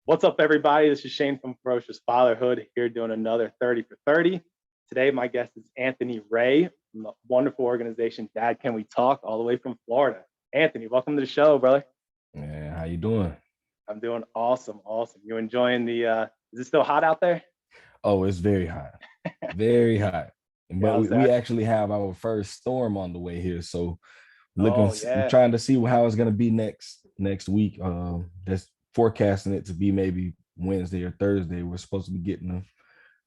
What's up, everybody? This is Shane from Ferocious Fatherhood here doing another 30 for 30. Today, my guest is Anthony Ray from the wonderful organization Dad Can We Talk, all the way from Florida. Anthony, welcome to the show, brother. Man, how you doing? I'm doing awesome. You enjoying is it still hot out there? Oh, it's very hot. Very hot. Yeah, But how's we that? actually have our first storm on the way here. So Oh, yeah. trying to see how it's gonna be next week. That's forecasting it to be maybe Wednesday or Thursday. We're supposed to be getting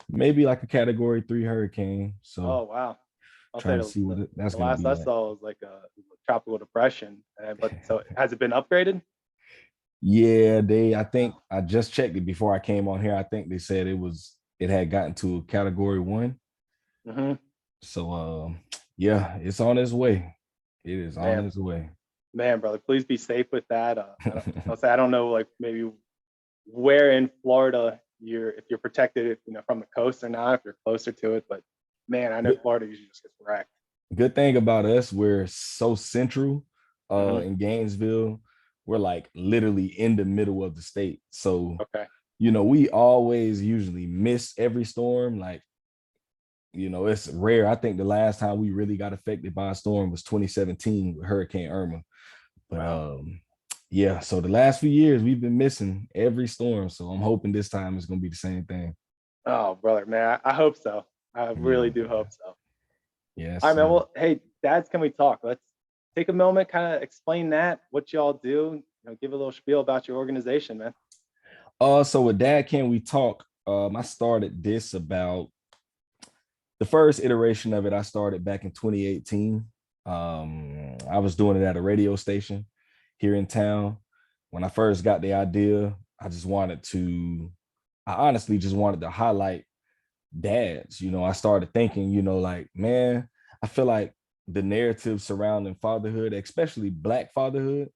maybe like a category 3 hurricane. So Oh, wow. I'll say trying to see that's the gonna last be I like. saw was like a tropical depression. But so has it been upgraded? Yeah, I think I just checked it before I came on here. I think they said it had gotten to a category 1. Mm-hmm. So yeah, it's on its way. It is on Man, its way. man, brother, please be safe with that. I don't know, like maybe where in Florida if you're protected, from the coast or not, if you're closer to it. But man, I know good, Florida usually just gets wrecked. good thing about us, we're so central Hmm. in Gainesville. We're like literally in the middle of the state. So, Okay. we always usually miss every storm. Like, it's rare. I think the last time we really got affected by a storm was 2017 with Hurricane Irma. But Wow. yeah, so the last few years we've been missing every storm. So I'm hoping this time it's gonna be the same thing. Oh, brother, man, I hope so. I really Yeah. do hope so. Yes, All right, man. sir. Well, hey, dads, can we talk? Let's take a moment, kind of explain what y'all do. Give a little spiel about your organization, man. So with Dad Can We Talk? I started this about the first iteration of it. I started back in 2018. I was doing it at a radio station here in town. When I first got the idea, I honestly just wanted to highlight dads. I started thinking, like, man, I feel like the narrative surrounding fatherhood, especially Black fatherhood,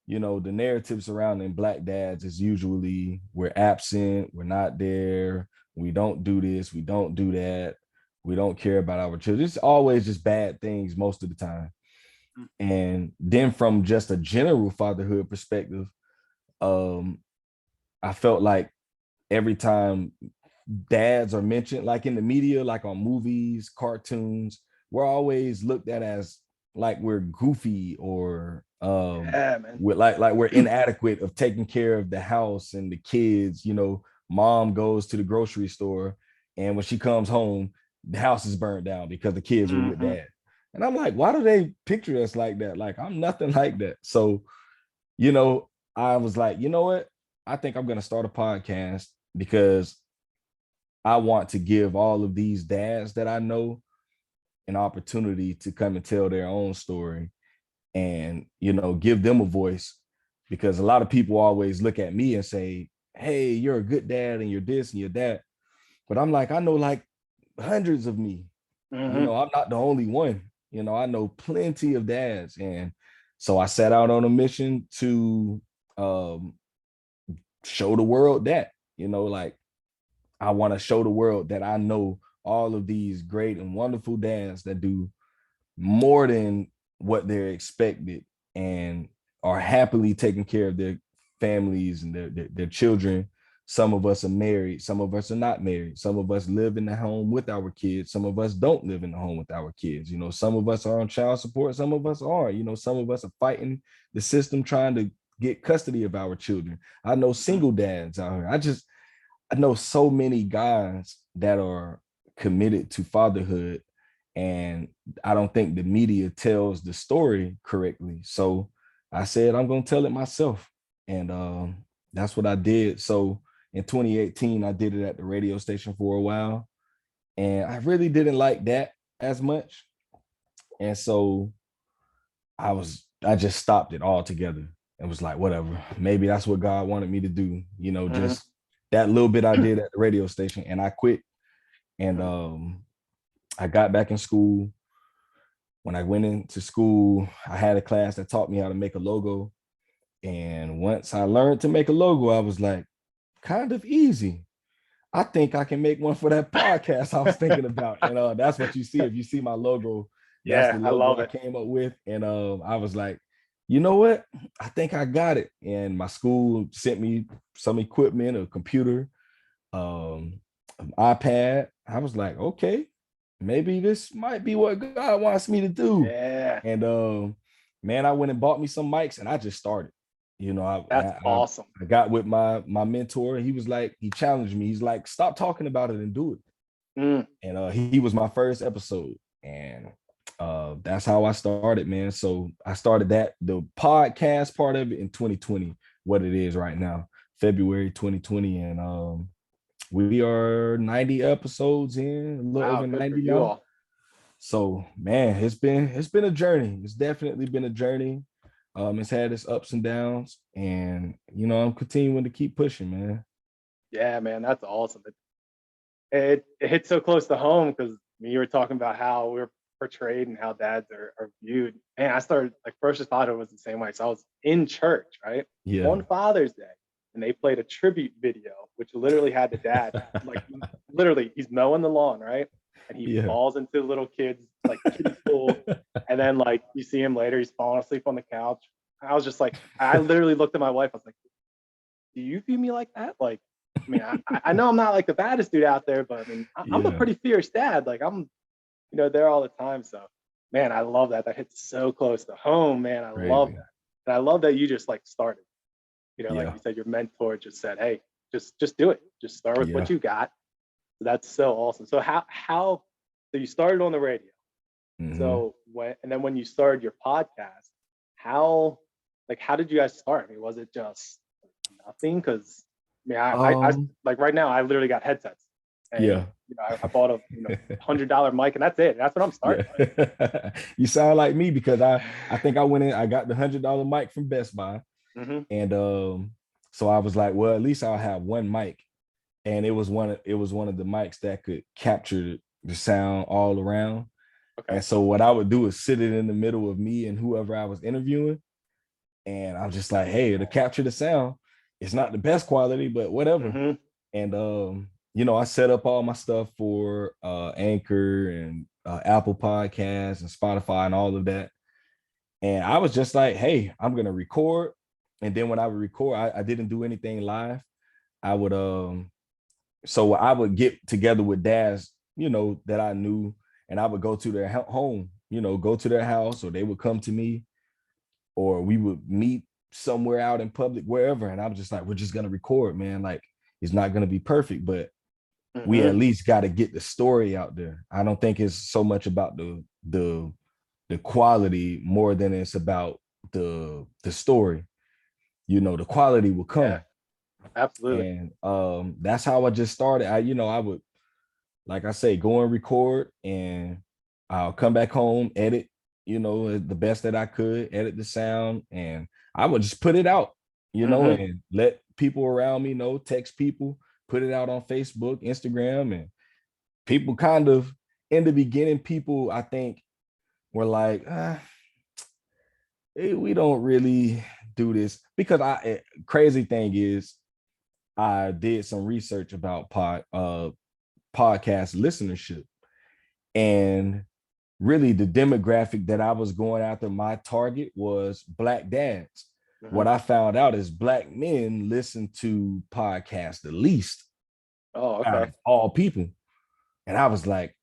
the narrative surrounding Black dads is usually we're absent, we're not there, we don't do this, we don't do that, we don't care about our children. It's always just bad things most of the time. And then from just a general fatherhood perspective, um, I felt like every time dads are mentioned, like in the media, like on movies, cartoons, we're always looked at as like we're goofy or Yeah, man. we're like we're inadequate of taking care of the house and the kids. Mom goes to the grocery store, and when she comes home, the house is burned down because the kids were with Hmm. dad. And I'm like, why do they picture us like that? Like, I'm nothing like that. So, you know, I was like, you know what? I think I'm gonna start a podcast because I want to give all of these dads that I know an opportunity to come and tell their own story and, give them a voice, because a lot of people always look at me and say, hey, you're a good dad and you're this and you're that. But I'm like, I know like hundreds of me. Hmm. I'm not the only one. I know plenty of dads. And so I set out on a mission to um, show the world that, like, I want to show the world that I know all of these great and wonderful dads that do more than what they're expected and are happily taking care of their families and their children. Some of us are married, some of us are not married, some of us live in the home with our kids, some of us don't live in the home with our kids. Some of us are on child support, some of us are, some of us are fighting the system trying to get custody of our children. I know single dads out here. I know so many guys that are committed to fatherhood, and I don't think the media tells the story correctly. So I said, I'm going to tell it myself. And that's what I did. So in 2018, I did it at the radio station for a while, and I really didn't like that as much. And so I just stopped it altogether and was like, whatever, maybe that's what God wanted me to do, Hmm. just that little bit I did at the radio station, and I quit. And I got back in school. When I went into school, I had a class that taught me how to make a logo. And once I learned to make a logo, I was like, kind of easy. I think I can make one for that podcast I was thinking about. And that's what you see. If you see my logo, that's Yeah, the I logo love I it. came up with. And I was like, you know what? I think I got it. And my school sent me some equipment, a computer, um, an iPad. I was like, okay, maybe this might be what God wants me to do. Yeah, And man, I went and bought me some mics and I just started. You know, that's awesome. I got with my mentor and he was like, he challenged me. He's like, stop talking about it and do it. Mm. And he was my first episode. And that's how I started, man. So I started the podcast part of it in 2020, what it is right now, February 2020. And we are 90 episodes in, a little Wow, over good for 90 you now. all. So man, it's been a journey. It's definitely been a journey. It's had its ups and downs, and I'm continuing to keep pushing, man. Yeah, man, that's awesome. It hits so close to home because you were talking about how we're portrayed and how dads are viewed. And I started like first just thought it was the same way. So I was in church, right, Yeah. on Father's Day, and they played a tribute video, which literally had the dad like literally he's mowing the lawn, right, and he Yeah. falls into the little kids like kiddie pool, and then like you see him later, he's falling asleep on the couch. I was just like, I literally looked at my wife. I was like, do you view me like that? Like, I mean, I know I'm not like the baddest dude out there, but I mean, I'm a Yeah. pretty fierce dad. Like, I'm, there all the time. So, man, I love that. That hits so close to home, man. I love Crazy. that. And I love that you just like started. Like Yeah. you said, your mentor just said, "Hey, just do it. Just start with what Yeah. you got." So that's so awesome. So so you started on the radio. Hmm. So when you started your podcast, how how did you guys start? I mean, was it just nothing? Because I mean, I Um, like right now I literally got headsets, and yeah. I bought a $100 mic, and that's it. That's what I'm Yeah. starting with. You sound like me because I think I went in, I got the $100 mic from Best Buy. Hmm. And so I was like, well, at least I'll have one mic. And it was one of the mics that could capture the sound all around. Okay. And so what I would do is sit it in the middle of me and whoever I was interviewing. And I'm just like, hey, to capture the sound. It's not the best quality, but whatever. Hmm. And I set up all my stuff for Anchor and Apple Podcasts and Spotify and all of that. And I was just like, hey, I'm gonna record. And then when I would record, I didn't do anything live. I would so I would get together with dads, that I knew, and I would go to their home, go to their house, or they would come to me, or we would meet somewhere out in public, wherever. And I'm just like, we're just gonna record, man. Like, it's not gonna be perfect, but we Hmm. at least got to get the story out there. I don't think it's so much about the quality more than it's about the story. The quality will Yeah, come. absolutely. And that's how I just started. I would, like I say, go and record, and I'll come back home, edit, the best that I could, edit the sound, and I would just put it out, Hmm. and let people around me know, text people, put it out on Facebook, Instagram. And people kind of, in the beginning, people, I think, were like, hey, we don't really do this, because crazy thing is, I did some research about podcast listenership, and really the demographic that I was going after, my target was Black dads. Hmm. What I found out is Black men listen to podcasts the least Oh, out okay. of all people. And I was like,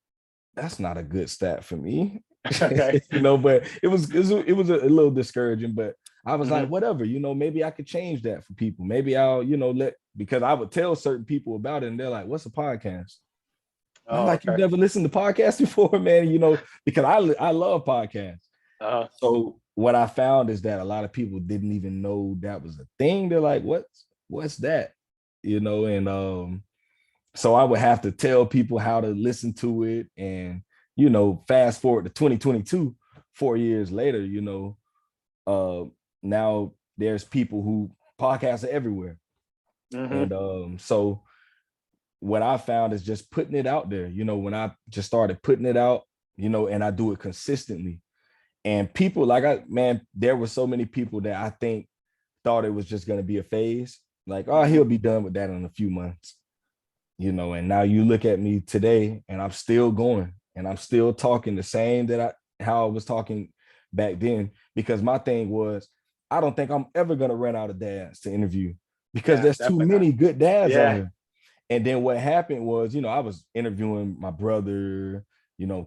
that's not a good stat for me. Okay. But it was a little discouraging, but I was Hmm. like, whatever, maybe I could change that for people. Maybe I'll, because I would tell certain people about it and they're like, what's a podcast? And I'm Oh, like, you've okay. never listened to podcasts before, man, because I love podcasts. Uh, So what I found is that a lot of people didn't even know that was a thing. They're like, what's that? And so I would have to tell people how to listen to it. And, fast forward to 2022, 4 years later, uh, now there's people who podcasts are everywhere. hmm. And so what I found is just putting it out there, when I just started putting it out, and I do it consistently. And people man, there were so many people that I think thought it was just going to be a phase. Like, oh, Hmm. he'll be done with that in a few months. And now you look at me today and I'm still going and I'm still talking the same how I was talking back then, because my thing was, I don't think I'm ever gonna run out of dads to interview because Yeah, there's too definitely not. many good dads out Yeah. here. And then what happened was, I was interviewing my brother,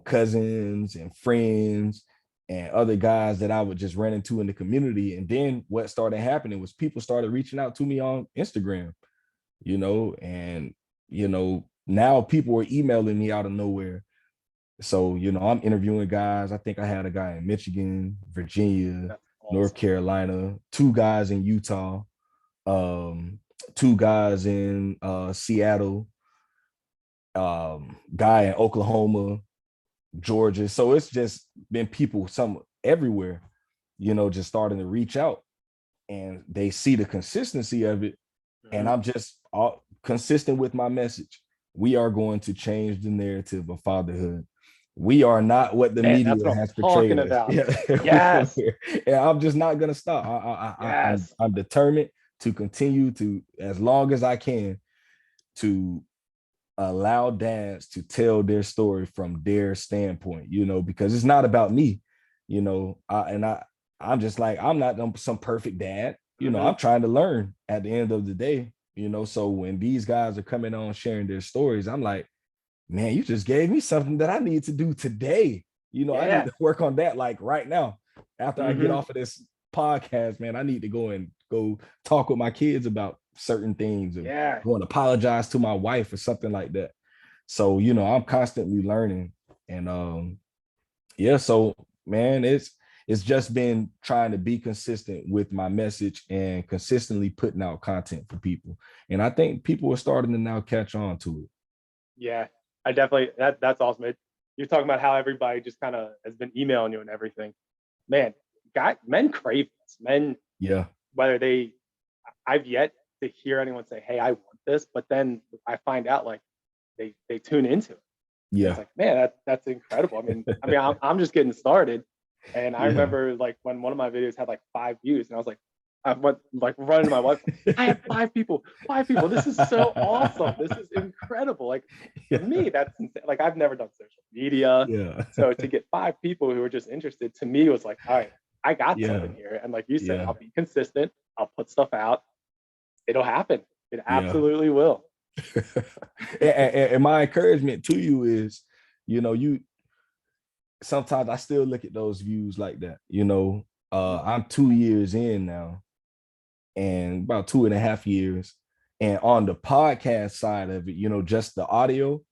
cousins and friends and other guys that I would just run into in the community. And then what started happening was people started reaching out to me on Instagram, and now people are emailing me out of nowhere. So, I'm interviewing guys. I think I had a guy in Michigan, Virginia, That's North awesome. Carolina, two guys in Utah, um, two guys in Seattle, guy in Oklahoma, Georgia. So it's just been people some everywhere, just starting to reach out, and they see the consistency of it. And Mhm. I'm just consistent with my message. We are going to change the narrative of fatherhood. We are not what the Man, that's media what I'm has talking portrayed us. about. Yeah, Yes. and I'm just not gonna stop. Yes. I'm determined to continue to, as long as I can, to allow dads to tell their story from their standpoint, because it's not about me, I'm just like, I'm not some perfect dad, Hmm. I'm trying to learn at the end of the day, so when these guys are coming on sharing their stories, I'm like, man, you just gave me something that I need to do today. I need Yeah. to work on that like right now. After I get Hmm. off of this podcast, man, I need to go talk with my kids about certain things, or Yeah. go and apologize to my wife or something like that. So, I'm constantly learning. And yeah, so man, it's just been trying to be consistent with my message and consistently putting out content for people. And I think people are starting to now catch on to it. Yeah. I definitely that's awesome. You're talking about how everybody just kind of has been emailing you and everything. Man, men crave this. Men, Yeah. whether they I've yet to hear anyone say, "Hey, I want this," but then I find out like they tune into it. And it's Yeah. like, man, that's incredible. I'm just getting started. And I Yeah. remember like when one of my videos had like 5 views, and I was like, I went like running to my wife, I have 5 people, 5 people. This is so awesome. This is incredible. Like for Yeah. me, that's like I've never done social media. Yeah. So to get 5 people who are just interested to me was like, all right, I got Yeah. something here. And like you said, Yeah. I'll be consistent, I'll put stuff out, it'll happen. It Yeah. absolutely will. And my encouragement to you is, you sometimes I still look at those views like that. I'm 2 years in now, and about 2.5 years. And on the podcast side of it, just the audio,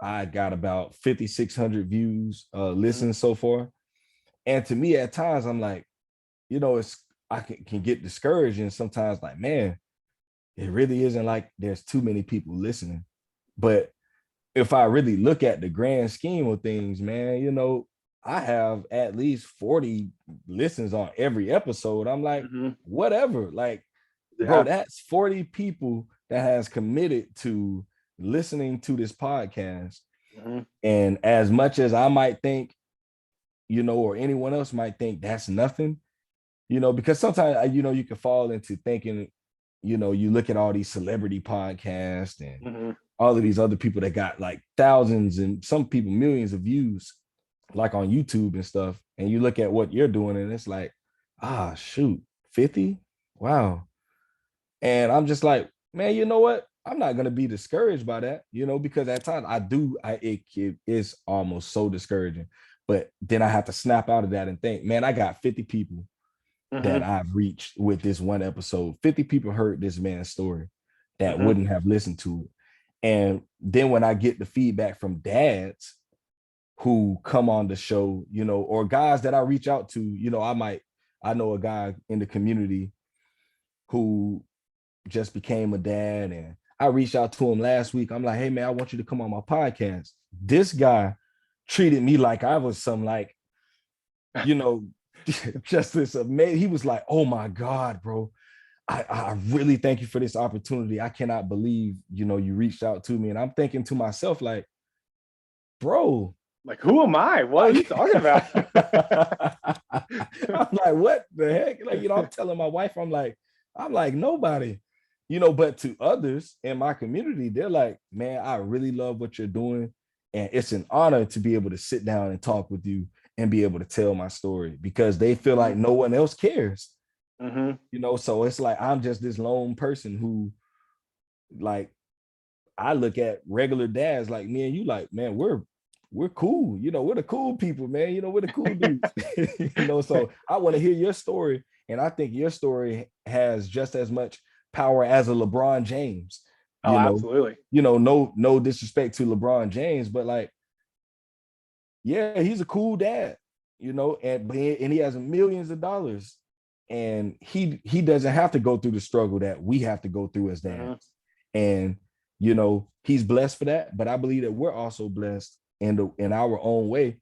I got about 5,600 views, Mhm. listens so far. And to me, at times, I'm like, it's I can get discouraged, and sometimes like, man, it really isn't like there's too many people listening. But if I really look at the grand scheme of things, man, I have at least 40 listens on every episode. I'm like, Mhm. whatever. Like, bro, Yeah. that's 40 people that has committed to listening to this podcast. Mhm. And as much as I might think, or anyone else might think that's nothing, because sometimes, you can fall into thinking, you look at all these celebrity podcasts and Mhm. all of these other people that got like thousands and some people millions of views, like on YouTube and stuff. And you look at what you're doing, and it's like, shoot, 50? Wow. And I'm just like, man, you know what? I'm not gonna be discouraged by that, because at times it is almost so discouraging. But then I have to snap out of that and think, man, I got 50 people that Mhm. I've reached with this one episode. 50 people heard this man's story that Mhm. wouldn't have listened to it. And then when I get the feedback from dads who come on the show, or guys that I reach out to, I know a guy in the community who just became a dad, and I reached out to him last week. I'm like, hey man, I want you to come on my podcast. This guy treated me like I was some like, you know, just this amazing. He was like, oh my God, bro. I really thank you for this opportunity. I cannot believe, you reached out to me. And I'm thinking to myself, like, bro, Like, who am I? What are you like, talking about? I'm like, what the heck? Like, I'm telling my wife, I'm like, nobody, but to others in my community, they're like, man, I really love what you're doing. And it's an honor to be able to sit down and talk with you and be able to tell my story, because they feel like Mhm. no one else cares. Mm-hmm. So it's like I'm just this lone person who, like, I look at regular dads like me and you, like, man, we're cool. We're the cool people, man. We're the cool dudes. So I want to hear your story. And I think your story has just as much power as a LeBron James. Oh, You know, absolutely. no disrespect to LeBron James, but like, yeah, he's a cool dad, and he has millions of dollars. And he doesn't have to go through the struggle that we have to go through as Mm-hmm. dads. And he's blessed for that. But I believe that we're also blessed in our own way,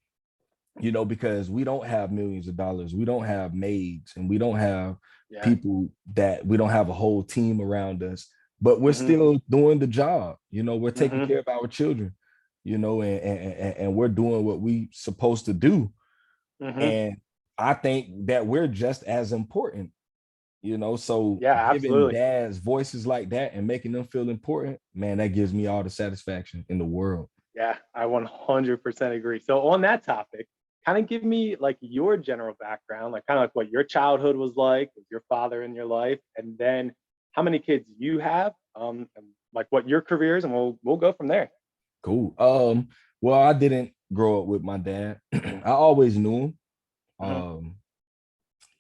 because we don't have millions of dollars. We don't have maids, and we don't have Yeah. people that we don't have a whole team around us, but we're Mm-hmm. still doing the job. We're taking Mm-hmm. care of our children, and we're doing what we supposed to do. Mm-hmm. And I think that we're just as important, so Yeah, giving absolutely. dads voices like that and making them feel important, man, that gives me all the satisfaction in the world. Yeah, I 100% agree. So on that topic, kind of give me like your general background, like kind of like what your childhood was like with your father in your life, and then how many kids you have, and like what your career is, and we'll go from there. Cool. Well, I didn't grow up with my dad. I always knew him. Hmm. Um,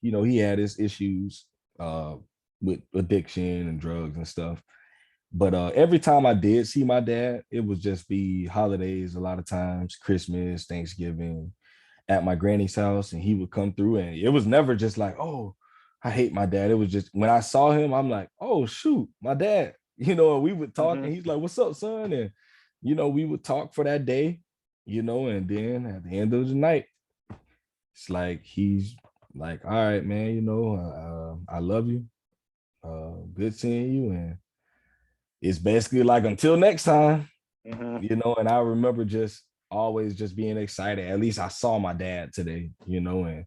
he had his issues uh with addiction and drugs and stuff. But every time I did see my dad, it was just be holidays, a lot of times, Christmas, Thanksgiving, at my granny's house, and he would come through, and it was never just like, oh, I hate my dad. It was just when I saw him, I'm like, oh shoot, my dad. And we would talk, and Hmm. he's like, what's up, son? And we would talk for that day, and then at the end of the night, it's like he's like, all right, man, I love you. Good seeing you. And it's basically like until next time. Hmm. And I remember just always just being excited. At least I saw my dad today, and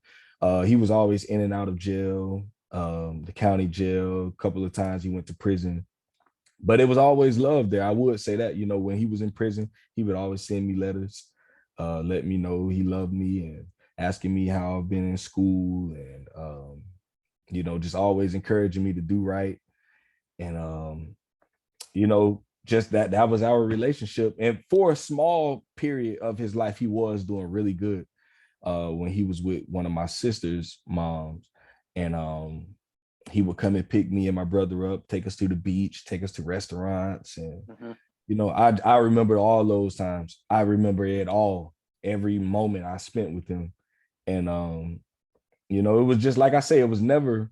he was always in and out of jail, the county jail. A couple of times he went to prison, but it was always love there. I would say that, when he was in prison, he would always send me letters, let me know he loved me, and asking me how I've been in school, and just always encouraging me to do right. And just that was our relationship. And for a small period of his life, he was doing really good when he was with one of my sister's moms. And he would come and pick me and my brother up, take us to the beach, take us to restaurants. And Hmm. I remember all those times. I remember it all, every moment I spent with him. And it was just like I say, it was never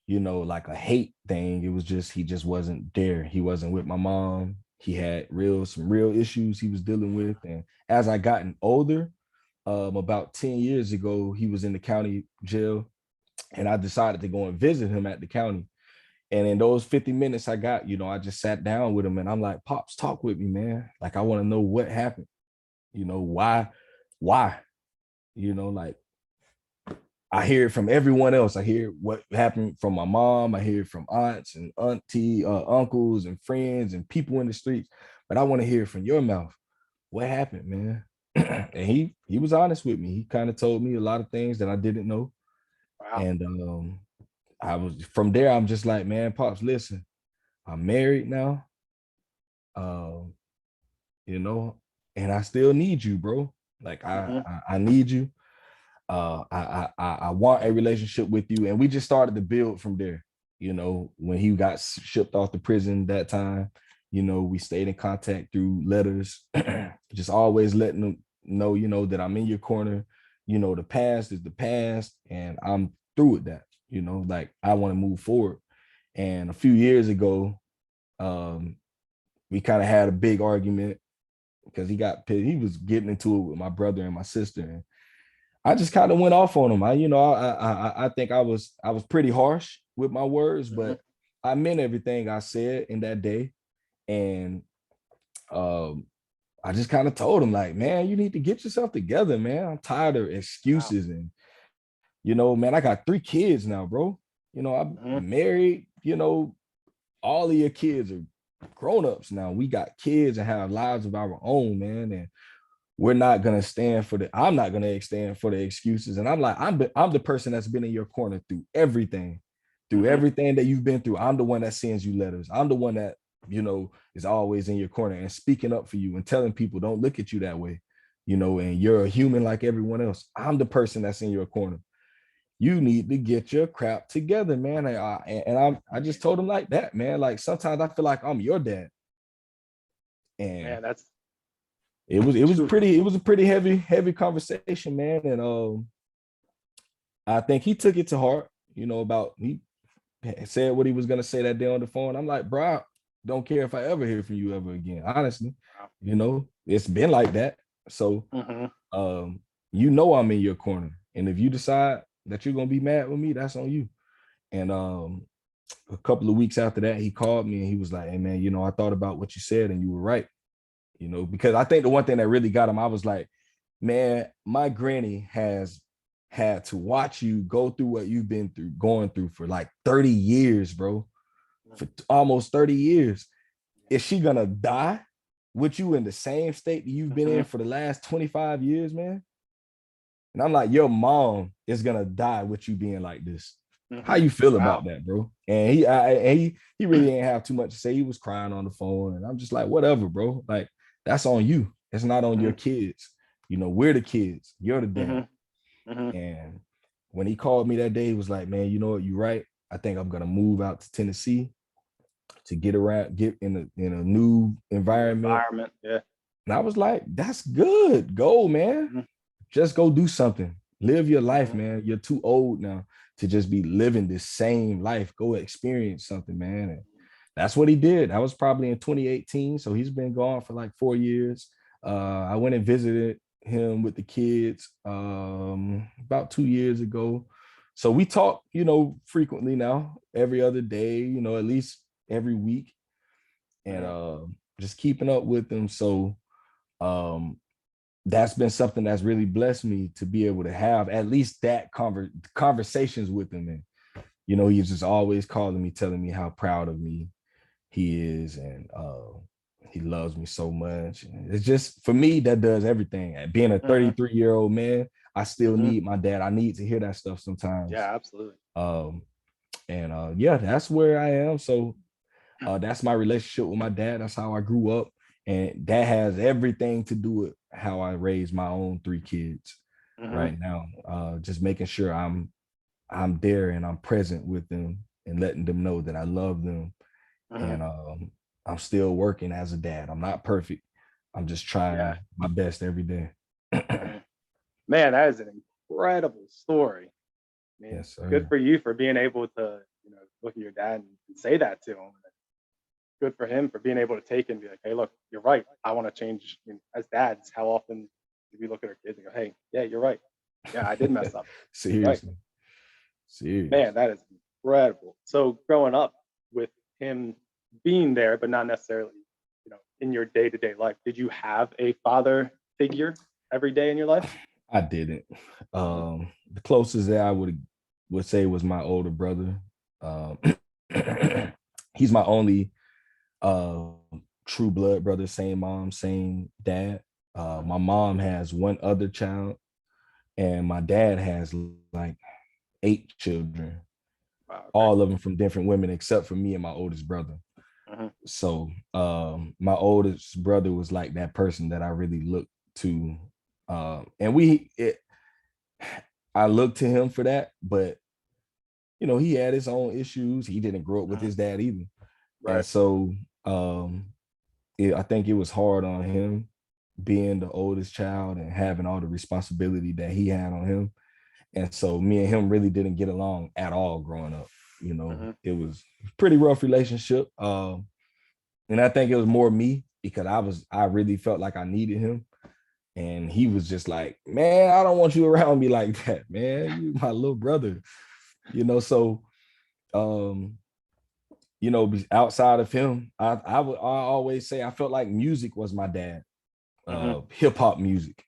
like a hate thing. It was just he just wasn't there. He wasn't with my mom. He had some real issues he was dealing with. And as I gotten older, about 10 years ago, he was in the county jail, and I decided to go and visit him at the county. And in those 50 minutes I got, I just sat down with him, and I'm like, Pops, talk with me, man. Like, I want to know what happened. Why? Like, I hear it from everyone else. I hear what happened from my mom. I hear it from aunts and uncles and friends and people in the streets. But I want to hear it from your mouth. What happened, man? And he was honest with me. He kind of told me a lot of things that I didn't know. Wow. And I was from there. I'm just like, man, Pops, listen, I'm married now. Um, you know, and I still need you, bro. Like Hmm. I need you. I want a relationship with you. And we just started to build from there. When he got shipped off to prison that time, we stayed in contact through letters, just always letting them know, that I'm in your corner. The past is the past, and I'm through with that. Like, I want to move forward. And a few years ago, um, we kind of had a big argument because he was getting into it with my brother and my sister. And I just kind of went off on him. I think I was pretty harsh with my words, Hmm. but I meant everything I said in that day. And um, I just kind of told him, like, man, you need to get yourself together, man. I'm tired of Wow. excuses. And man, I got 3 kids now, bro. I'm Hmm. married. All of your kids are grown-ups now. We got kids and have lives of our own, man. And we're not gonna stand for the. I'm not gonna stand for the excuses. And I'm like, I'm the person that's been in your corner through Mm-hmm. everything that you've been through. I'm the one that sends you letters. I'm the one that is always in your corner and speaking up for you and telling people don't look at you that way, and you're a human like everyone else. I'm the person that's in your corner. You need to get your crap together, man. I just told him like that, man. Like sometimes I feel like I'm your dad, and Man, that's true. it was a pretty heavy conversation, man. And I think he took it to heart, about he said what he was gonna say that day on the phone. I'm like, bro, don't care if I ever hear from you ever again. Honestly, Wow. It's been like that. So Mm-hmm. I'm in your corner. And if you decide that you're gonna be mad with me, that's on you. And a couple of weeks after that, he called me and he was like, hey man, I thought about what you said and you were right. Because I think the one thing that really got him, I was like, man, my granny has had to watch you go through what you've been going through for like 30 years, bro. For almost 30 years. Is she gonna die with you in the same state that you've been Mm-hmm. in for the last 25 years, man? And I'm like, your mom is gonna die with you being like this. How Mm-hmm. you feel Wow. about that, bro? And he really ain't have too much to say. He was crying on the phone, and I'm just like, whatever, bro. Like that's on you. It's not on your kids. We're the kids. You're the dad. Mm-hmm. Mm-hmm. And when he called me that day, he was like, man, you know what? You're right. I think I'm gonna move out to Tennessee to get in a new New environment. environment. Yeah. And I was like, that's good. Go, man. Mm-hmm. Just go do something. Live your life, Mm-hmm. man. You're too old now to just be living the same life. Go experience something, man. And that's what he did. That was probably in 2018. So he's been gone for like 4 years. I went and visited him with the kids about 2 years ago. So we talk, frequently now, every other day, at least every week, and Mm-hmm. just keeping up with them. So um, that's been something that's really blessed me to be able to have at least that conversations with him. And he's just always calling me, telling me how proud of me he is, and he loves me so much. And it's just for me that does everything. And being a Mm-hmm. 33-year-old man, I still Mm-hmm. need my dad. I need to hear that stuff sometimes. Yeah, absolutely. Um, and yeah, that's where I am. So that's my relationship with my dad. That's how I grew up. And that has everything to do with how I raise my own 3 kids Mm-hmm. right now. Just making sure I'm there and I'm present with them and letting them know that I love them. Mm-hmm. And I'm still working as a dad. I'm not perfect. I'm just Yeah. trying my best every day. Mm-hmm. Man, that is an incredible story. I mean, Yes, good sir. for you for being able to, look at your dad and say that to him. Good for him for being able to take and be like, hey, look, you're right. I want to change. As dads, how often do we look at our kids and go, hey, yeah, you're right. Yeah, I did mess up. You're right. Seriously. Serious. Man, that is incredible. So growing up with him being there, but not necessarily, in your day to day life, did you have a father figure every day in your life? I didn't. Mhm. The closest that I would say was my older brother. Um, he's my only uh, true blood brother, same mom, same dad. My Mhm. mom has one other child, and my dad has like 8 children, Wow. Okay. all of them from different women, except for me and my oldest brother. Mhm. So my oldest brother was like that person that I really looked to. And I looked to him for that, but he had his own issues. He didn't grow up with Mhm. his dad either. And Right. so um, I think it was hard on him being the oldest child and having all the responsibility that he had on him. And so me and him really didn't get along at all growing up. Mhm. It was a pretty rough relationship. And I think it was more me because I really felt like I needed him. And he was just like, man, I don't want you around me like that, man. You my little brother, So um, outside of him, I always say I felt like music was my dad, Mhm. hip hop music.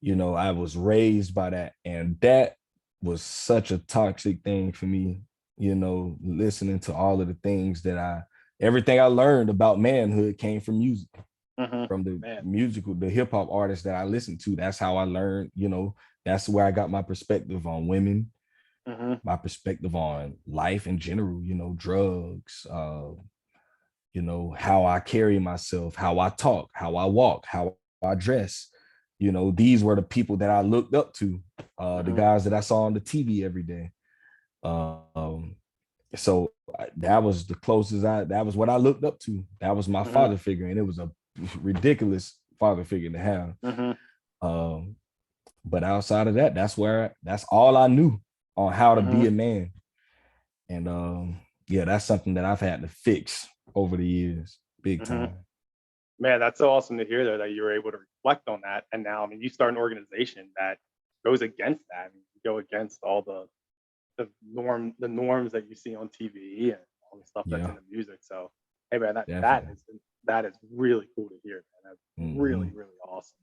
I was raised by that, and that was such a toxic thing for me. Listening to all of the things that everything I learned about manhood came from music. from the Man. musical, the hip hop artists that I listened to. That's how I learned, that's where I got my perspective on women, my perspective on life in general, drugs, how I carry myself, how I talk, how I walk, how I dress. These were the people that I looked up to, the guys that I saw on the TV every day. So that was the closest that was what I looked up to. That was my father figure, and it was a ridiculous father figure to have. But outside of that, that's all I knew on how to be a man. And yeah, that's something that I've had to fix over the years, big time. Man, that's so awesome to hear though, that you were able to reflect on that. And now, I mean, you start an organization that goes against that. I mean, you go against all the norms that you see on TV and all the stuff that's Yeah, in the music. So, hey man, definitely. that is really cool to hear, man. That's really, Hmm. really awesome.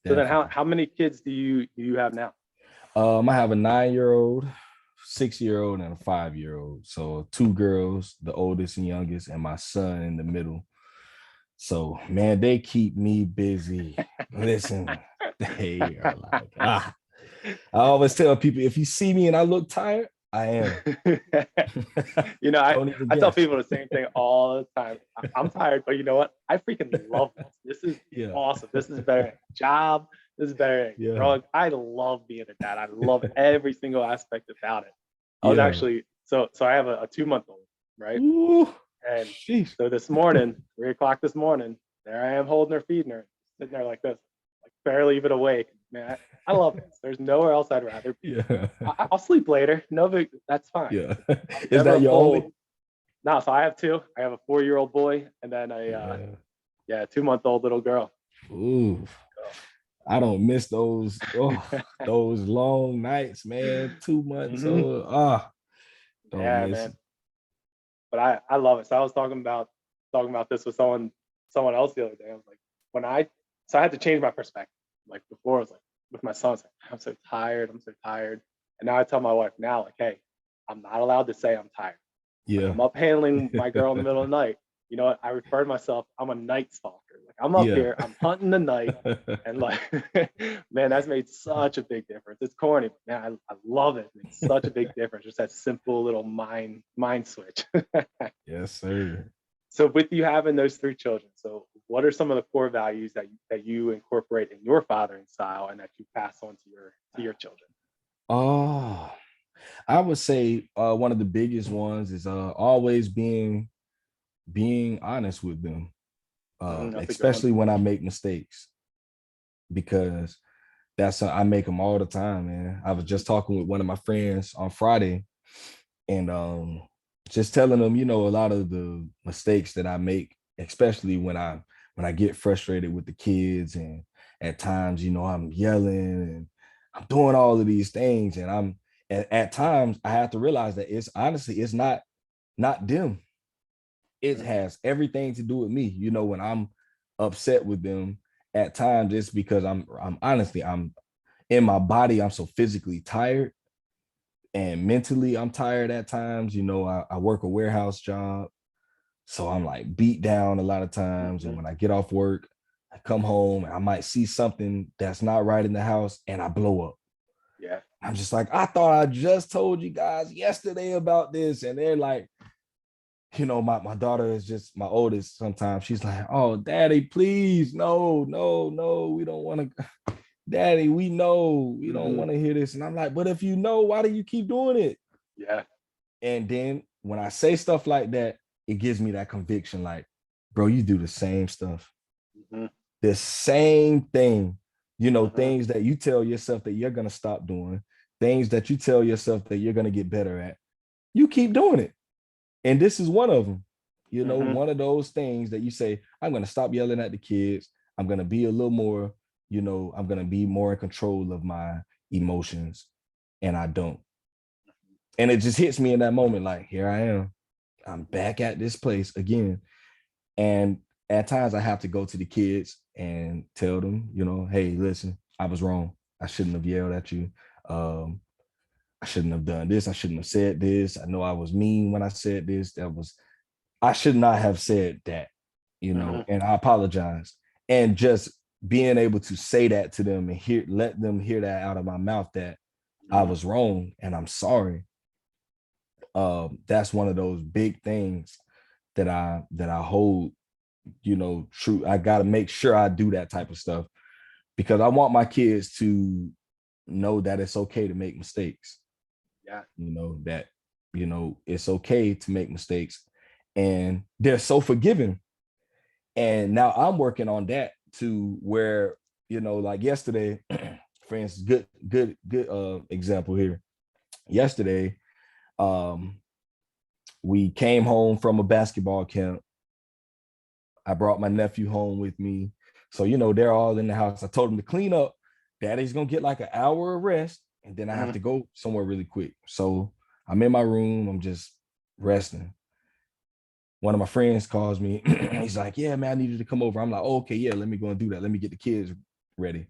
So then Definitely. how many kids do you have now? I have a 9-year-old, 6-year-old, and a 5-year-old. So two girls, the oldest and youngest, and my son in the middle. So man, they keep me busy. Listen, they are like, I always tell people if you see me and I look tired, I am. You know, I, Don't even I tell guess. people the same thing all the time. I'm tired, but you know what? I freaking love this. This is Yeah. awesome. This is better than a job. This is better than Yeah. drug. I love being a dad. I love every single aspect about it. I was Yeah. actually so I have a 2 month old, right? Ooh, And sheesh. so this morning, 3 o'clock this morning, there I am holding her, feeding her, sitting there like this, like barely even awake. Man, I love this. There's nowhere else I'd rather be. Yeah. I'll sleep later. No big, that's fine. Yeah. I'm Is never that a your full. only? No, so I have two. I have a 4-year-old boy and then Yeah. yeah, 2 month old little girl. Ooh. I don't miss those long nights, man. 2 months Hmm. old. Don't Yeah, miss man. it. But I love it. So I was talking about this with someone else the other day. I was like, so I had to change my perspective. Like before, I was like with my son, I was like, I'm so tired. I'm so tired. And now I tell my wife now, like, hey, I'm not allowed to say I'm tired. When Yeah. I'm up handling my girl in the middle of the night, you know what? I refer to myself, I'm a night stalker. Like I'm up Yeah. here, I'm hunting the night, and like, man, that's made such a big difference. It's corny, but man, I love it. It's such a big difference. Just that simple little mind switch. Yes, sir. So with you having those three children, so what are some of the core values that you incorporate in your fathering style and that you pass on to your children? Oh, I would say one of the biggest ones is always being honest with them, That's a good one. especially when I make mistakes, because I make them all the time, man. I was just talking with one of my friends on Friday, and just telling them, a lot of the mistakes that I make, especially when I get frustrated with the kids, and at times, I'm yelling and I'm doing all of these things, and at times I have to realize that it's not them. It Mhm. has everything to do with me. When I'm upset with them, at times it's because I'm honestly I'm in my body, I'm so physically tired, and mentally I'm tired at times. I work a warehouse job, so I'm like beat down a lot of times. And Mhm. when I get off work, I come home and I might see something that's not right in the house and I blow up. Yeah. I'm just like, I thought I just told you guys yesterday about this. And they're like, my daughter is just my oldest. Sometimes she's like, oh, daddy, please, no, no, no, we don't want to. Daddy, we know we don't Mhm. want to hear this. And I'm like, but if you know, why do you keep doing it? Yeah. And then when I say stuff like that, it gives me that conviction, like, bro, you do the same stuff, Mhm. the same thing, Mhm. things that you tell yourself that you're going to stop doing, things that you tell yourself that you're going to get better at. You keep doing it. And this is one of them, Mhm. one of those things that you say, I'm going to stop yelling at the kids. I'm going to be a little more, I'm going to be more in control of my emotions. And I don't. And it just hits me in that moment, like, here I am. I'm back at this place again. And at times I have to go to the kids and tell them, hey, listen, I was wrong. I shouldn't have yelled at you. Um, I shouldn't have done this. I shouldn't have said this. I know I was mean when I said this. I should not have said that. you know, Mm-hmm. and I apologize. And just being able to say that to them and let them hear that out of my mouth, that I Mm-hmm. was wrong and I'm sorry. That's one of those big things that I hold, you know, true. I got to make sure I do that type of stuff because I want my kids to know that it's okay to make mistakes. Yeah. You know, that, you know, it's okay to make mistakes and they're so forgiving. And now I'm working on that to where, you know, like yesterday, for instance, good example here. Yesterday, um, we came home from a basketball camp. I brought my nephew home with me. So, you know, they're all in the house. I told them to clean up. Daddy's gonna get like an hour of rest, and then I have Mm-hmm. to go somewhere really quick. So I'm in my room, I'm just resting. One of my friends calls me. He's like, "Yeah, man, I need you to come over." I'm like, oh, "Okay, yeah, let me go and do that. Let me get the kids ready."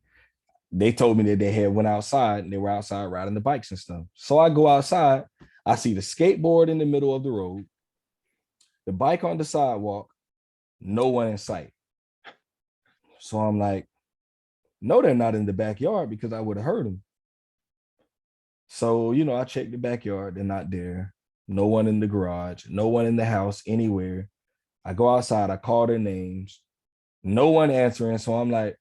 They told me that they had went outside and they were outside riding the bikes and stuff. So I go outside. I see the skateboard in the middle of the road, the bike on the sidewalk, no one in sight. So I'm like, no, they're not in the backyard because I would have heard them. So, you know, I checked the backyard. They're not there. No one in the garage, no one in the house anywhere. I go outside, I call their names, no one answering. So I'm like,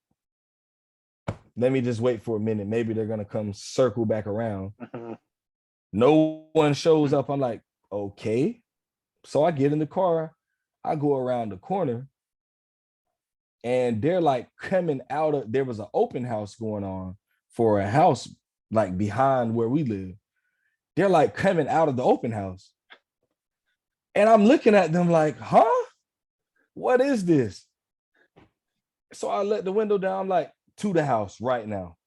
let me just wait for a minute. Maybe they're going to come circle back around. Mm-hmm. No one shows up. I'm like, okay. So I get in the car, I go around the corner, and they're like coming out of, there was an open house going on for a house like behind where we live. They're like coming out of the open house. And I'm looking at them like, huh? What is this? So I let the window down, I'm like, to the house right now.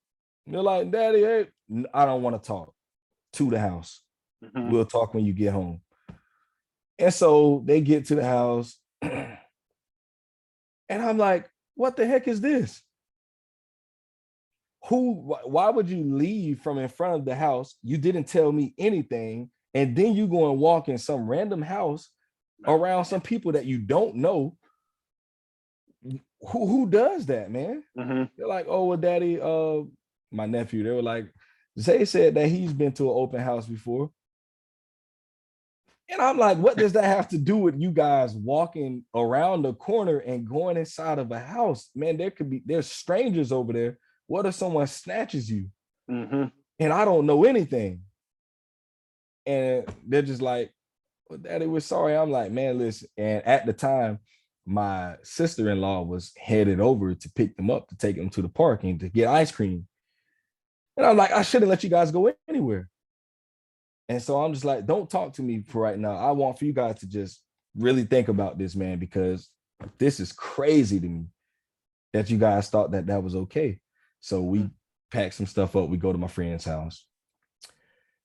And they're like, Daddy, hey, I don't want to talk. To the house. Mm-hmm. We'll talk when you get home. And so they get to the house. And I'm like, what the heck is this? Why would you leave from in front of the house? You didn't tell me anything. And then you go and walk in some random house around some people that you don't know. Who does that, man? Mm-hmm. They're like, oh, well, Daddy, my nephew, they were like, Zay said that he's been to an open house before. And I'm like, what does that have to do with you guys walking around the corner and going inside of a house? Man, there's strangers over there. What if someone snatches you? Mm-hmm. And I don't know anything? And they're just like, well, Daddy, we're sorry. I'm like, man, listen. And at the time, my sister-in-law was headed over to pick them up to take them to the park and to get ice cream. And I'm like, I shouldn't let you guys go anywhere. And so I'm just like, don't talk to me for right now. I want for you guys to just really think about this, man, because this is crazy to me that you guys thought that that was okay. So we packed some stuff up. We go to my friend's house.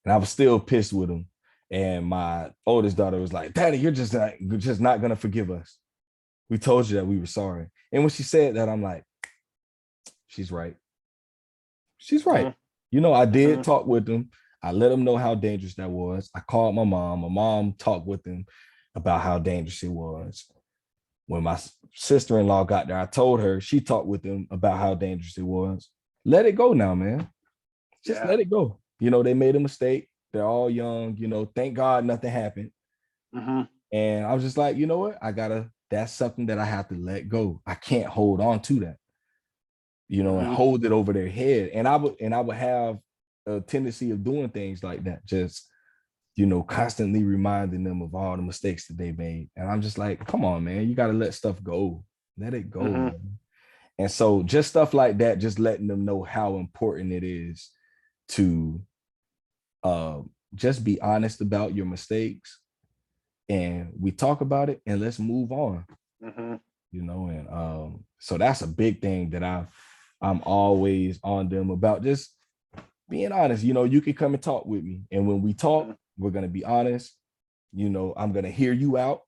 And I was still pissed with him. And my oldest daughter was like, Daddy, you're just not gonna forgive us. We told you that we were sorry. And when she said that, I'm like, she's right. She's right. You know, I Mm-hmm. did talk with them. I let them know how dangerous that was. I called my mom. My mom talked with them about how dangerous it was. When my sister-in-law got there, I told her, she talked with them about how dangerous it was. Let it go now, man. Just Yeah. let it go. You know, they made a mistake. They're all young. You know, thank God nothing happened. Mm-hmm. And I was just like, you know what? That's something that I have to let go. I can't hold on to that, you know, and Mm-hmm. hold it over their head. And I would have a tendency of doing things like that, just, you know, constantly reminding them of all the mistakes that they made. And I'm just like, come on, man, you got to let stuff go. Let it go, Mm-hmm. man. And so just stuff like that, just letting them know how important it is to uh, just be honest about your mistakes, and we talk about it and let's move on, Mm-hmm. you know. And so that's a big thing that I'm always on them about, just being honest. You know, you can come and talk with me, and when we talk, we're going to be honest. You know, I'm going to hear you out.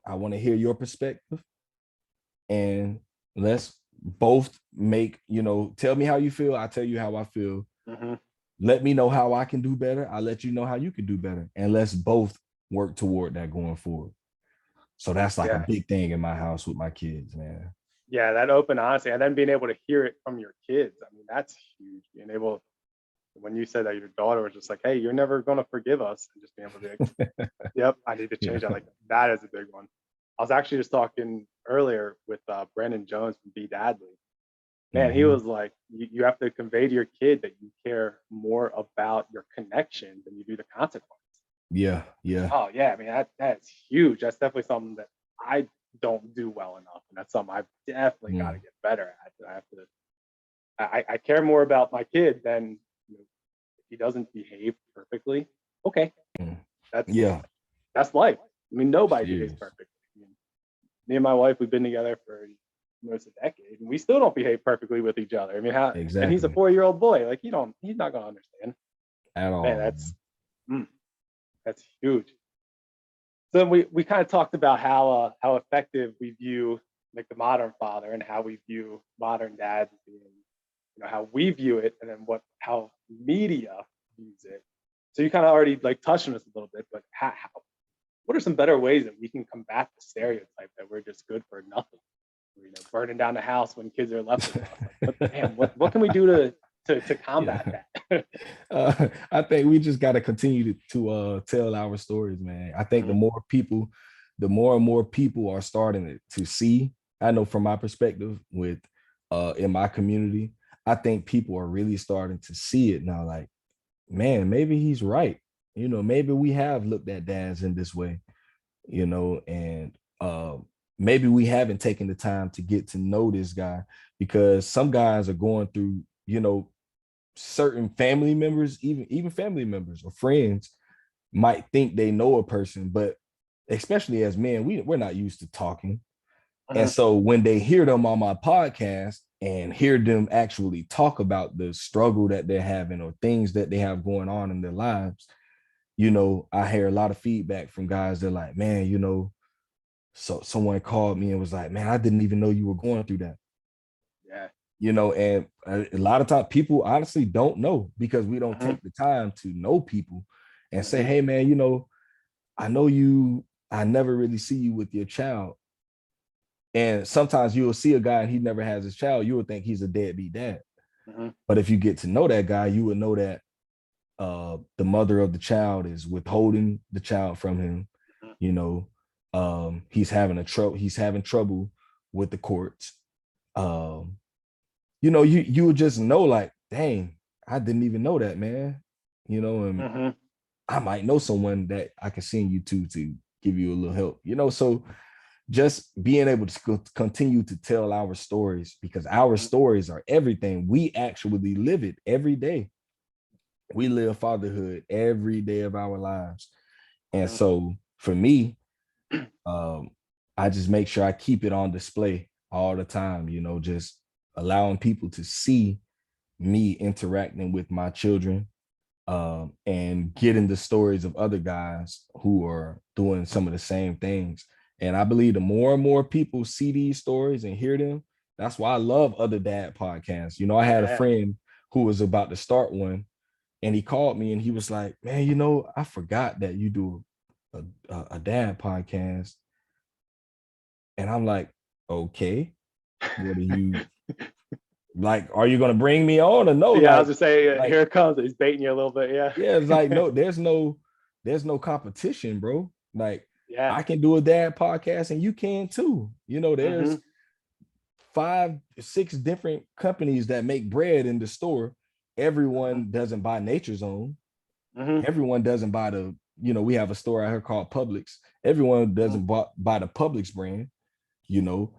I want to hear your perspective, and let's both make, you know, tell me how you feel, I tell you how I feel. Mm-hmm. Let me know how I can do better, I let you know how you can do better, and let's both work toward that going forward. So that's like a Yeah. big thing in my house with my kids, man. Yeah, that open honesty, and then being able to hear it from your kids. I mean, that's huge. Being able, when you said that your daughter was just like, "Hey, you're never gonna forgive us," and just being able to be like, "Yep, I need to Yeah. change that." Like that is a big one. I was actually just talking earlier with Brandon Jones from B Dadley. Man, he Hmm. was like, you have to convey to your kid that you care more about your connection than you do the consequence." Yeah. Yeah. Oh yeah, I mean that's huge. That's definitely something that I don't do well enough, and that's something I've definitely got to Mm. get better at. I have to. I care more about my kid than, if he doesn't behave perfectly. Okay, Mm. that's Yeah. that's life. I mean, nobody behaves Serious. perfectly. I mean, me and my wife, we've been together for almost a decade, and we still don't behave perfectly with each other. I mean, how? And he's a Exactly. 4-year-old boy. Like, he's not gonna understand. At Man, all, that's man. mm, that's huge. So we kind of talked about how effective we view like the modern father, and how we view modern dads as being, how we view it, and then how media views it. So you kind of already like touched on this a little bit, but what are some better ways that we can combat the stereotype that we're just good for nothing? Burning down the house when kids are left with us. Like, what can we do to combat Yeah. that? I think we just got to continue to tell our stories, man. I think Mhm, the more and more people are starting to see. I know from my perspective, with in my community, I think people are really starting to see it now. Like, man, maybe he's right. Maybe we have looked at dads in this way. And maybe we haven't taken the time to get to know this guy, because some guys are going through, certain family members, even family members or friends might think they know a person, but especially as men, we're not used to talking. And mhm, so when they hear them on my podcast and hear them actually talk about the struggle that they're having or things that they have going on in their lives, I hear a lot of feedback from guys. They're like, man, so someone called me and was like, man, I didn't even know you were going through that. yeah, And a lot of times people honestly don't know, because we don't mhm, take the time to know people and say, mhm, hey man, I know I never really see you with your child. And sometimes you will see a guy and he never has his child, you would think he's a deadbeat dad. mhm, But if you get to know that guy, you would know that the mother of the child is withholding the child from him. mhm. you know he's having trouble with the courts. um you would just know, like, dang, I didn't even know that, man. And Mhm. I might know someone that I can send you to give you a little help. So just being able to continue to tell our stories, because our Mhm. stories are everything. We actually live it every day. We live fatherhood every day of our lives. And Mhm. so for me, um, I just make sure I keep it on display all the time, just allowing people to see me interacting with my children, and getting the stories of other guys who are doing some of the same things. And I believe the more and more people see these stories and hear them, that's why I love other dad podcasts. I had a Yeah. friend who was about to start one, and he called me and he was like, man, I forgot that you do a dad podcast. And I'm like, okay, what are you like? Are you going to bring me on or no? Yeah, I was just saying, Like, here it comes. He's baiting you a little bit. Yeah. yeah, it's like, no, there's no competition, bro. Like, Yeah. I can do a dad podcast and you can too. There's Mhm. 5, 6 different companies that make bread in the store. Mhm. Everyone doesn't buy Nature's Own. Mhm. Everyone doesn't buy we have a store out here called Publix. Everyone Mhm. doesn't buy the Publix brand.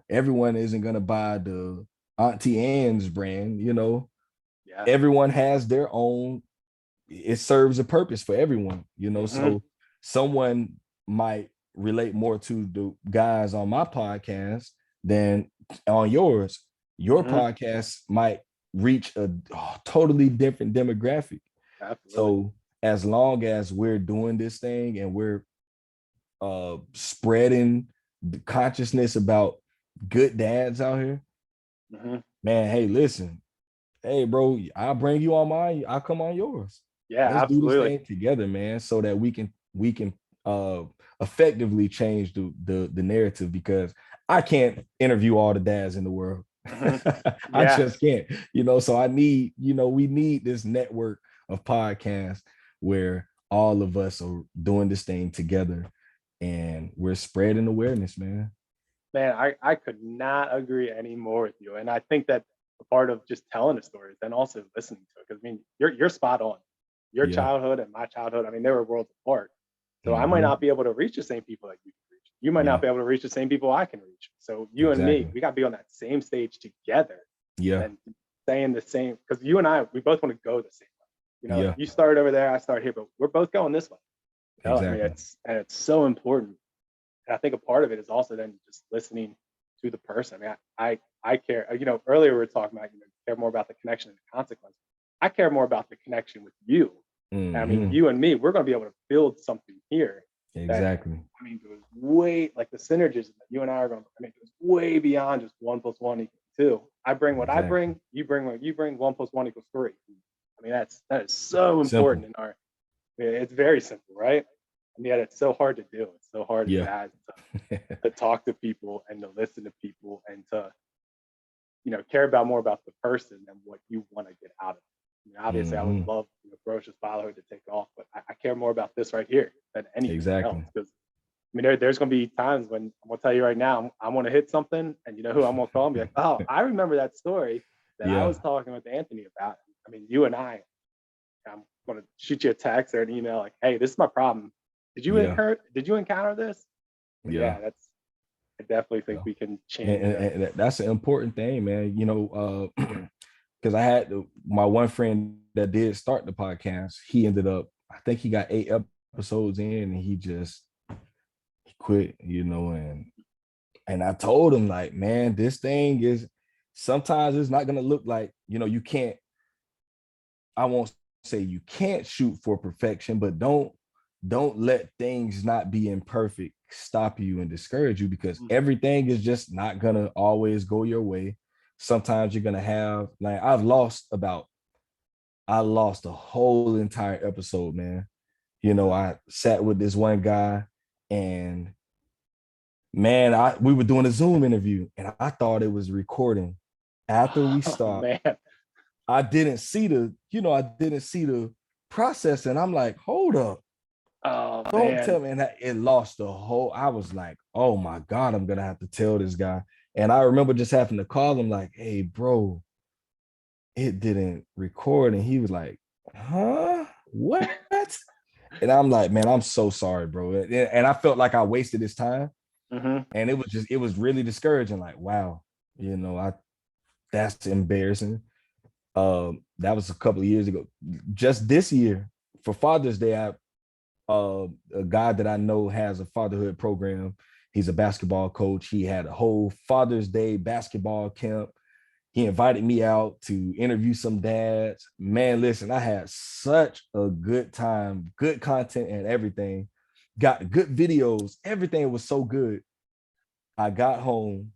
Everyone isn't gonna buy the Auntie Anne's brand. Yeah. Everyone has their own. It serves a purpose for everyone. Mhm. So someone might relate more to the guys on my podcast than on yours. Your Mhm. podcast might reach a totally different demographic. Absolutely. So as long as we're doing this thing and we're spreading the consciousness about good dads out here, Mhm. man, hey, listen, hey, bro, I'll bring you on mine. I'll come on yours. Yeah, Let's do this absolutely. thing together, man, so that we can effectively change the narrative, because I can't interview all the dads in the world. Mhm. I just Yes. can't, so I need, we need this network of podcasts where all of us are doing this thing together and we're spreading awareness, man. Man, I could not agree any more with you. And I think that a part of just telling the stories and also listening to it, because I mean, you're spot on. Your Yeah. childhood and my childhood, I mean, they were worlds apart. So I might Hmm. not be able to reach the same people that you can reach. You might not Yeah, be able to reach the same people I can reach. So you and me, exactly. we got to be on that same stage together Yeah. and saying the same. Because you and I, we both want to go the same way. Like Yeah, you started over there, I started here, but we're both going this way. I mean, exactly. it's so important. And I think a part of it is also then just listening to the person. I mean, I care. Earlier we were talking about care more about the connection and the consequence. I care more about the connection with you. I mean, Hmm. you and me, we're going to be able to build something here that, Exactly. I mean, goes way like the synergism that you and I are going to. I mean, goes way beyond just 1+1 = 2. I bring what I Exactly. bring. You bring what you bring. 1+1 = 3. I mean, that is so important Simple. in our. It's very simple, right? And yet it's so hard to do. It's so hard as Yeah. dads to talk to people and to listen to people and to care about more about the person than what you want to get out of it. I mean, obviously I would Hmm. love ferocious fatherhood to take off, but I care more about this right here than anything else. Exactly. Because I mean, there's going to be times when I'm going to tell you right now, I want to hit something, and you know who I'm going to call and be like, oh, I remember that story that I was Yeah. talking with Anthony about. I mean, you and I'm going to shoot you a text or an email like, hey, this is my problem. Yeah. Did you encounter this? And Yeah. yeah, I definitely think Yeah. we can change And, that's an important thing, man. Because I had my one friend that did start the podcast. He ended up, I think he got 8 episodes in, and he quit. And I told him, like, man, this thing is sometimes it's not gonna look like, you can't. I won't say you can't shoot for perfection, but don't let things not be imperfect stop you and discourage you, because Mhm. everything is just not gonna always go your way. Sometimes you're gonna have, like, I lost a whole entire episode, man. I sat with this one guy, and man, we were doing a Zoom interview and I thought it was recording. After we Oh stopped, man. I didn't see the process, and I'm like, hold up. Oh Don't man. tell me. And it lost the whole. I was like, oh my God, I'm gonna have to tell this guy. And I remember just having to call him, like, hey, bro, it didn't record. And he was like, huh? What? And I'm like, man, I'm so sorry, bro. And I felt like I wasted his time. Hmm. And it was really discouraging. Like, wow, I that's embarrassing. That was a couple of years ago. Just this year for Father's Day, a guy that I know has a fatherhood program. He's a basketball coach. He had a whole Father's Day basketball camp. He invited me out to interview some dads. Man, listen, I had such a good time, good content and everything. Got good videos. Everything was so good. I got home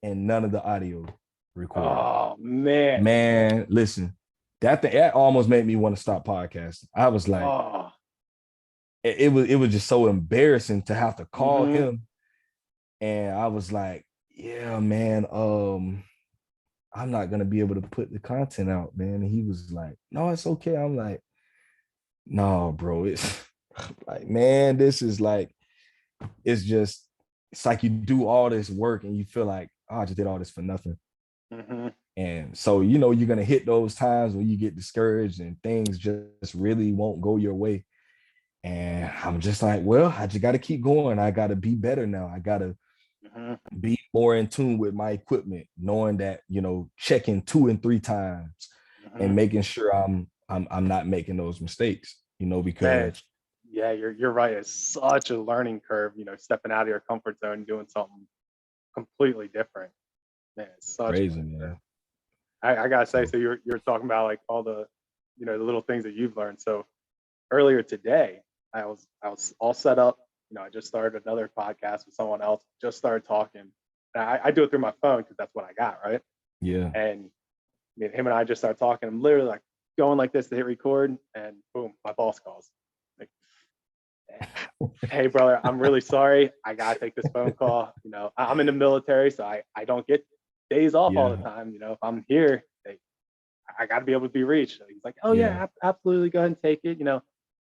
and none of the audio recorded. Oh man. Man, listen, that almost made me want to stop podcasting. I was like, Oh. it was just so embarrassing to have to call Hmm. him. And I was like, yeah, man, I'm not gonna be able to put the content out, man. And he was like, no, it's okay. I'm like, no, bro, it's like, man, this is like, it's like you do all this work and you feel like, oh, I just did all this for nothing. Hmm. And so, you're gonna hit those times when you get discouraged and things just really won't go your way. And I'm just like, well, I just got to keep going. I got to be better now. I got to Hmm. be more in tune with my equipment, knowing that, checking 2 and 3 times Hmm. and making sure I'm not making those mistakes, Man, because yeah, you're right. It's such a learning curve, stepping out of your comfort zone and doing something completely different. Man, it's such a crazy, learning curve. man. I gotta say, So so you're talking about like all the little things that you've learned. So earlier today, I was all set up. I just started another podcast with someone else. Just started talking. And I do it through my phone because that's what I got, right? yeah, And him and I just started talking. I'm literally like going like this to hit record, and boom, my boss calls. Like, Hey, brother, I'm really sorry. I gotta take this phone call. I'm in the military, so I don't get days off all the Yeah, time. If I'm here, I got to be able to be reached. So he's like, oh yeah, yeah, absolutely, go ahead and take it.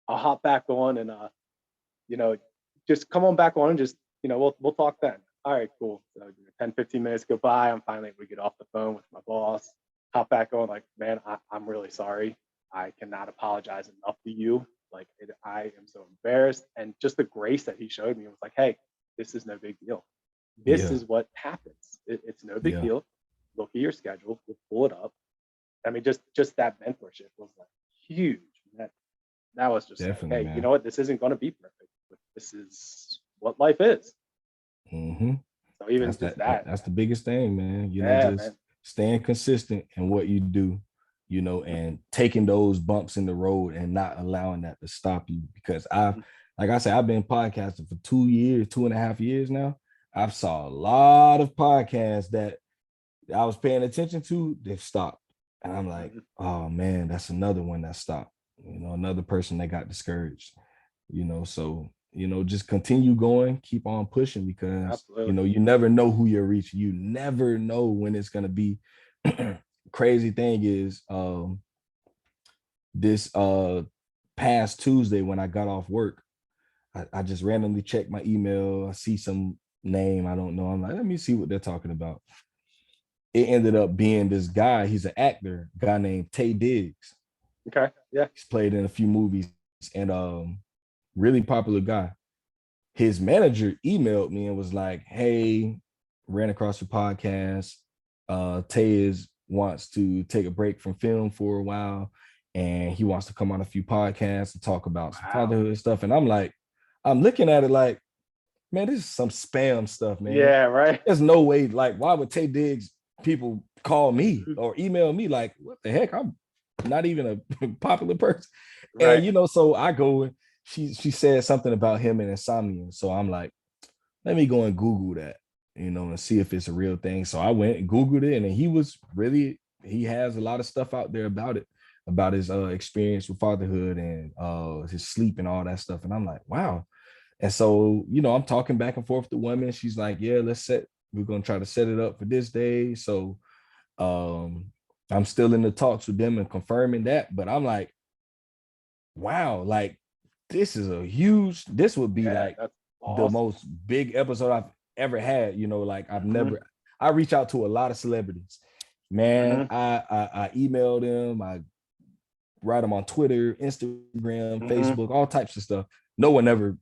I'll hop back on and you know, just come on back on and just we'll talk then. All right, cool. So 10, 15 minutes go by. I'm finally able to get off the phone with my boss, hop back on, like, man, I'm really sorry. I cannot apologize enough to you. Like I am so embarrassed. And just the grace that he showed me was like, hey, this is no big deal. This yeah, is what happens. It's no big yeah, deal. Look at your schedule. We'll pull it up. I mean, just that mentorship was like huge. That was just like, definitely, hey, you know man. what? This isn't going to be perfect, but this is what life is. Hmm. So even That's just that that, that's the biggest thing, man. yeah, Just man. staying consistent in what you do, Mhm, and taking those bumps in the road and not allowing that to stop you. Because mhm. like I said, I've been podcasting for 2 years, 2.5 years now. I've saw a lot of podcasts that I was paying attention to, they've stopped. And I'm like, Mhm. oh man, that's another one that stopped. Another person that got discouraged. So just continue going, keep on pushing because Absolutely. you never know who you're reaching. You never know when it's gonna be. Crazy thing is, this past Tuesday when I got off work, I just randomly checked my email. I see some name I don't know. I'm like, let me see what they're talking about. It ended up being this guy. He's an actor, guy named Tay Diggs. Okay. Yeah. He's played in a few movies and really popular guy. His manager emailed me and was like, hey, ran across your podcast. Tay wants to take a break from film for a while and he wants to come on a few podcasts and talk about some Wow. fatherhood stuff. And I'm looking at it like, man, this is some spam stuff, man. Yeah. Right. There's no way, like, why would Tay Diggs people call me Mhm. or email me? Like, what the heck? I'm not even a popular person. And Right. so I go and she said something about him and insomnia. So I'm like, let me go and Google that, and see if it's a real thing. So I went and Googled it, and he has a lot of stuff out there about it, about his experience with fatherhood and his sleep and all that stuff. And I'm like, wow. And so, I'm talking back and forth to women. She's like, yeah, we're gonna try to set it up for this day. So I'm still in the talks with them and confirming that. But I'm like, wow, like this would be Yeah. like That's the awesome. most big episode I've ever had. Like Hmm. I reach out to a lot of celebrities. Man, Hmm. I email them, I write them on Twitter, Instagram, Hmm. Facebook, all types of stuff. No one ever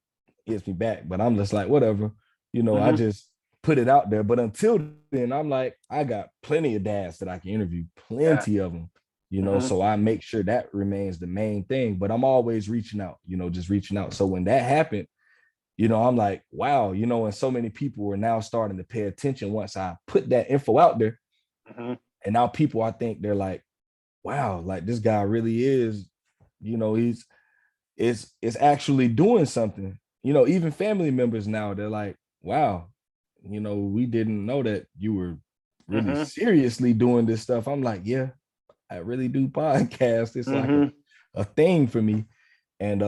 hits me back, but I'm just like, whatever. I Hmm. just put it out there. But until then, I'm like, I got plenty of dads that I can interview, Yeah. plenty of them, Hmm. so I make sure that remains the main thing. But I'm always reaching out, just reaching out. So when that happened, I'm like, wow, and so many people are now starting to pay attention once I put that info out there. Hmm. And now people, I think they're like, wow, like this guy really is, he's is actually doing something. Even family members now, they're like, wow, we didn't know that you were really Hmm. seriously doing this stuff. I'm like, yeah, I really do podcast. It's like Hmm. a thing for me. And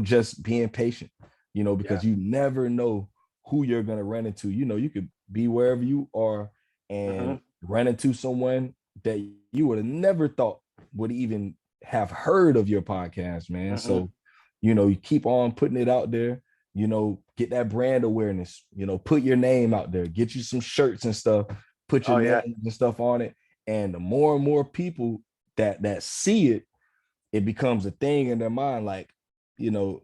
just being patient, Yeah. because you never know who you're gonna run into. You could be wherever you are Hmm. and run into someone that you would have never thought would even have heard of your podcast, man. Hmm. So, you keep on putting it out there, get that brand awareness, put your name out there, get you some shirts and stuff, put your Oh yeah. name and stuff on it. And the more and more people that see it, it becomes a thing in their mind, like, you know,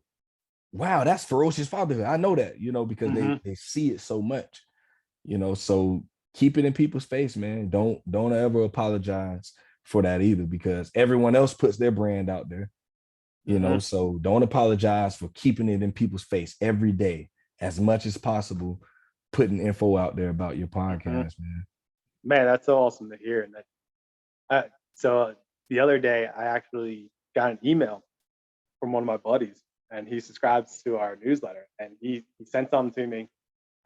wow, that's ferocious fatherhood. I know that, because Hmm. they see it so much, so keep it in people's face, man. Don't ever apologize for that either, because everyone else puts their brand out there, Hmm. so don't apologize for keeping it in people's face every day as much as possible, putting info out there about your Hmm. podcast, man. Man, that's so awesome to hear. And so the other day, I actually got an email from one of my buddies, and he subscribes to our newsletter, and he sent something to me.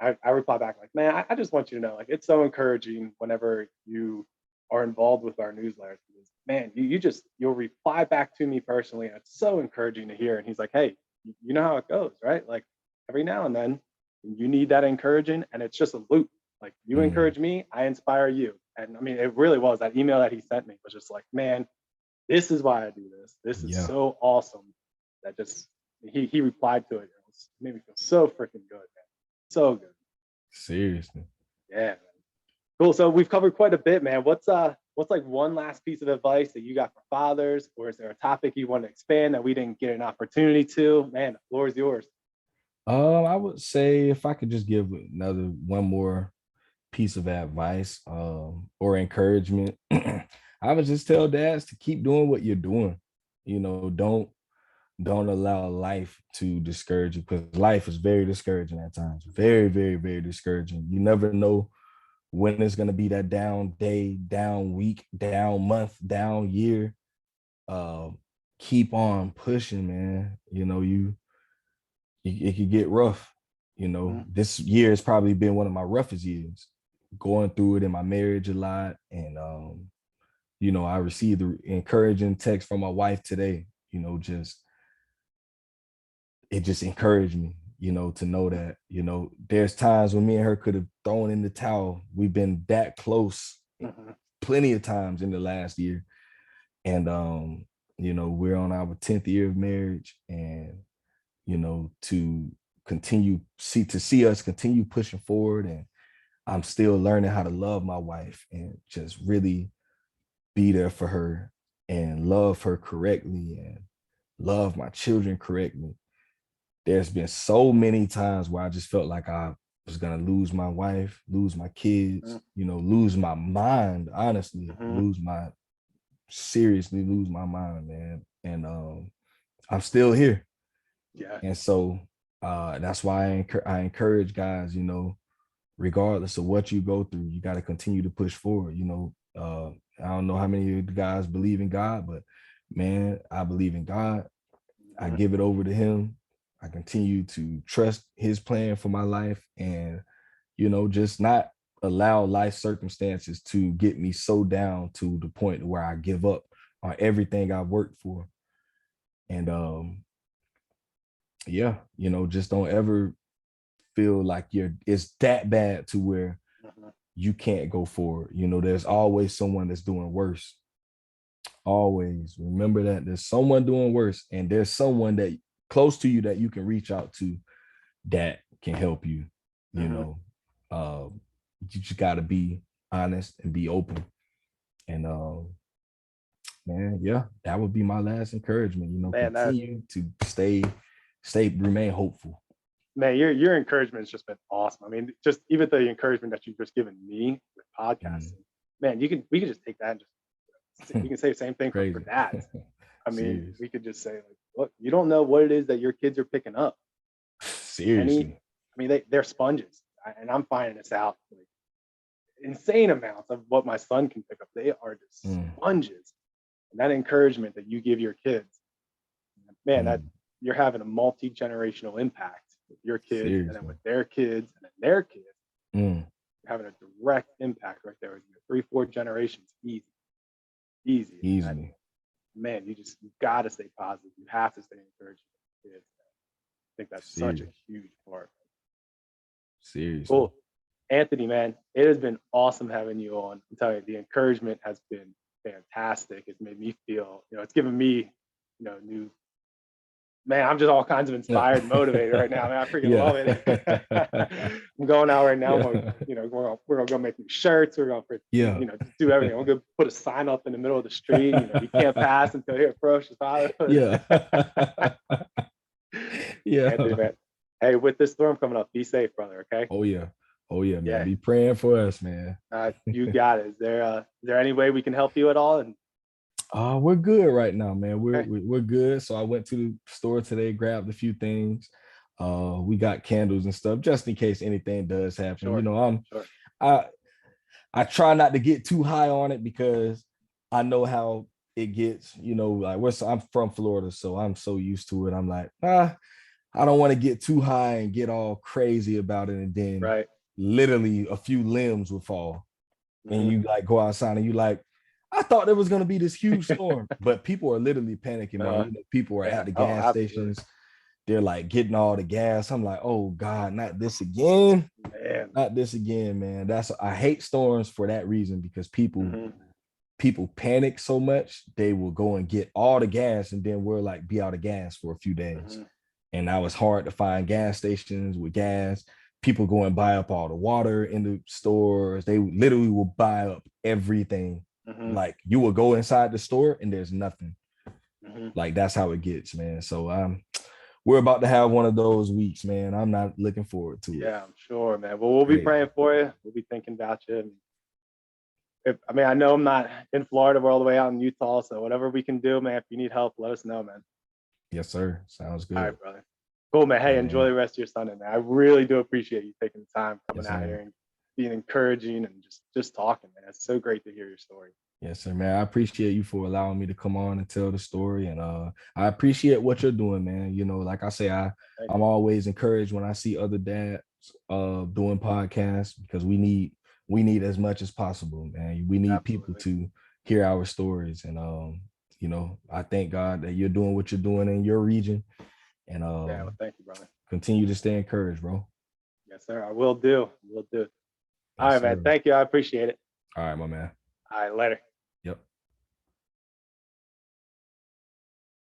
I replied back like, man, I just want you to know, like, it's so encouraging whenever you are involved with our newsletters. Because, man, you'll reply back to me personally, and it's so encouraging to hear. And he's like, hey, you know how it goes, right? Like every now and then you need that encouraging, and it's just a loop. Like you Mm, encourage me, I inspire you. And I mean, it really was that email that he sent me was just like, man, this is why I do this. This is yeah, so awesome. That just he replied to it. It made me feel so freaking good, man. So good. seriously. Yeah, man. Cool. So we've covered quite a bit, man. What's like one last piece of advice that you got for fathers, or is there a topic you want to expand that we didn't get an opportunity to? Man, the floor is yours. I would say if I could just give another one more piece of advice or encouragement, I would just tell dads to keep doing what you're doing. Don't allow life to discourage you, because life is very discouraging at times. Very, very, very discouraging. You never know when it's gonna be that down day, down week, down month, down year. Uh, Keep on pushing, man. It could get rough. Mhm. This year has probably been one of my roughest years, going through it in my marriage a lot. And I received the encouraging text from my wife today, just it just encouraged me, to know that, there's times when me and her could have thrown in the towel. We've been that close Mhm. plenty of times in the last year. And we're on our 10th year of marriage, and to see us continue pushing forward. And I'm still learning how to love my wife and just really be there for her and love her correctly and love my children correctly. There's been so many times where I just felt like I was gonna lose my wife, lose my kids, Mhm. lose my mind, honestly, Mhm. seriously lose my mind, man. And I'm still here. Yeah. And so that's why I encourage guys, regardless of what you go through, you got to continue to push forward. I don't know how many of the guys believe in God, but man, I believe in God. I Mhm. give it over to him. I continue to trust his plan for my life, and, just not allow life circumstances to get me so down to the point where I give up on everything I've worked for. And yeah, just don't ever feel like it's that bad to where Mhm. you can't go forward. There's always someone that's doing worse. Always remember that there's someone doing worse, and there's someone that close to you that you can reach out to that can help you. You Mhm. know, you just got to be honest and be open. And man, yeah, that would be my last encouragement. Man, that Continue to remain hopeful. man, your encouragement has just been awesome. I mean, just even the encouragement that you've just given me with Mm. podcasting, man, we can just take that and just we can say the same thing for Crazy. dads. I mean, Serious. we could just say like, look, you don't know what it is that your kids are picking up. I Seriously. mean, they're sponges, and I'm finding this out. Like, insane amounts of what my son can pick up. They are just Mm, sponges. And that encouragement that you give your kids, man, that mm. you're having a multi-generational impact with your kids and then Seriously. with their kids and then their kids. Mm, You're having a direct impact right there with your 3, 4 generations. Easy, easy. And easily. man, you gotta stay positive. You have to stay encouraged with kids. I think that's such a Serious. huge part. Seriously. Cool. Anthony, man, it has been awesome having you on. I'm telling you, the encouragement has been fantastic. It's made me feel, it's given me, new man. I'm just all kinds of Yeah. inspired and motivated right now. Man, I freaking Yeah. love it. I'm going out right now. Yeah. We're gonna go make new shirts. We're gonna, Yeah. just do everything. We're gonna put a sign up in the middle of the street. You can't pass until here, ferocious fatherhood. Yeah. Anthony, Yeah. man. Hey, with this storm coming up, be safe, brother. Okay. Oh yeah. Oh yeah, man. Yeah. Be praying for us, man. You got it. Is there any way we can help you at all? And We're good right now, man. We're okay, we're we're good. So I went to the store today, grabbed a few things. We got candles and stuff just in case anything does happen. sure, sure. I I try not to get too high on it because I know how it gets. I'm from Florida, so I'm so used to it. I'm like, I don't want to get too high and get all crazy about it, and then Right. literally a few limbs will fall, and Hmm. you like go outside and you like, I thought there was gonna be this huge storm, but people are literally panicking, man. Uh-huh. People are Yeah. at the Oh, gas absolutely. stations. they're like getting all the gas. I'm like, oh God, not this again. Man. Not this again, man. I hate storms for that reason, because people panic so much, they will go and get all the gas, and then we'll like be out of gas for a few days. And now it's hard to find gas stations with gas. People go and buy up all the water in the stores. They literally will buy up everything. Like you will go inside the store and there's nothing. Like that's how it gets, man. So we're about to have one of those weeks, man. I'm not looking forward to it. Yeah, I'm sure, man. Well, we'll be praying for you. We'll be thinking about you. I mean, I know I'm not in Florida. We're all the way out in Utah. So whatever we can do, man, if you need help, let us know, man. Yes, sir. Sounds good. All right, brother. Cool, man. Hey, Yeah, enjoy the rest of your Sunday, man. I really do appreciate you taking the time coming Yes, out sir. here and being encouraging and just talking, man. It's so great to hear your story. Yes, sir, man. I appreciate you for allowing me to come on and tell the story. And I appreciate what you're doing, man. You know, like I say, I'm always encouraged when I see other dads doing podcasts, because we need as much as possible, man. We need people to hear our stories. And you know, I thank God that you're doing what you're doing in your region. And Yeah, well, thank you, brother. continue to stay encouraged, bro. Yes, sir. I will do. Will do. Yes, All right, sir. man. Thank you. I appreciate it. All right, my man. All right, later.